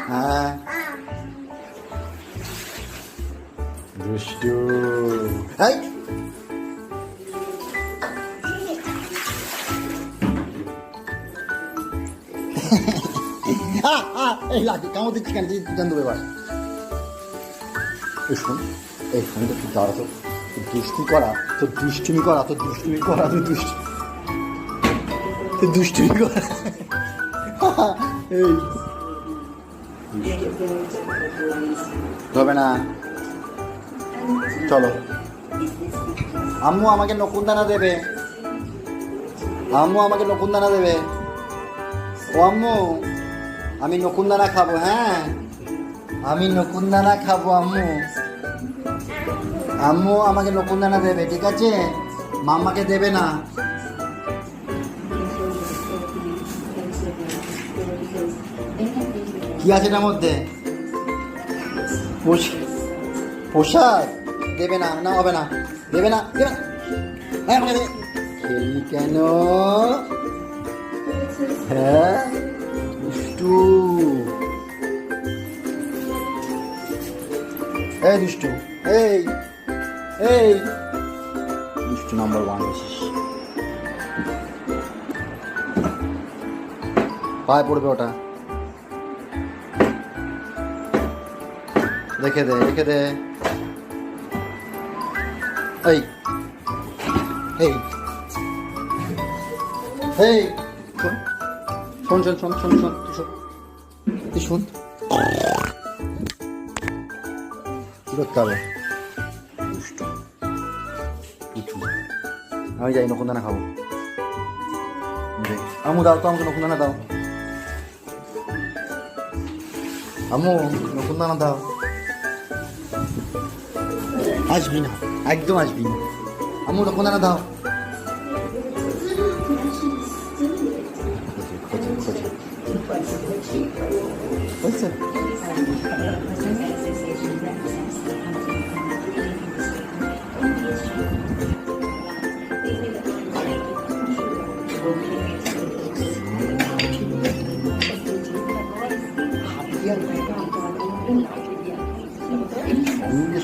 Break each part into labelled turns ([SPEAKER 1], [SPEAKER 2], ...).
[SPEAKER 1] হ্যাঁ দুষ্টু। এই এই লাঠি কামড় দিচ্ছি কেন? জান দেবো এবার। এই শোন, এই শোন তো, তুই দাঁড়া তো, দুষ্টুমি করা তো, দুষ্টুমি করা তো, দুষ্টুমি করা তো, দুষ্টুমি করা। এই হবে না, চলো। আম্মু আমাকে নকুনদানা দেবে, আম্মু আমাকে নকুনদানা দেবে। ও আম্মু, আমি নকুনদানা খাবো। হ্যাঁ আমি নকুনদানা খাবো আম্মু। আম্মু আমাকে নকুনদানা দেবে, ঠিক আছে? মাম্মাকে দেবে না। কি আছে এটার মধ্যে? পোশাক দেবে না? না হবে না, দেবে না, দেবে না। আমাকে খেলি কেন? হ্যাঁ দুষ্টু, এই দুষ্টু, এই এই দুষ্টু নাম্বার 1 এসেছিস। পায়ে পড়বে ওটা, রেখে দে, রেখে দে। এই এই এই শোন শোন শোন শোন শোন শোন, তুই শোন, কি করতে হবে? দুষ্টু, আমি যাই নকুনদানা খাবো। আম্মু দাও তো, আমাকে নকুনদানা দাও। আম্মু নকুনদানা দাও। আসবি না, একদম আসবি না। আম্মু নকুনদানা দাও। হয়েছে?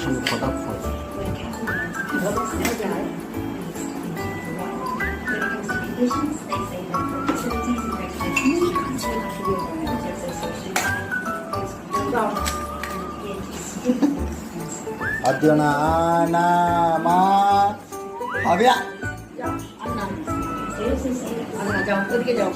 [SPEAKER 1] সঙ্গে ফটাফট আর দিও না, না মা হবে।
[SPEAKER 2] যাও, আর না। যাও, ওদিকে যাও।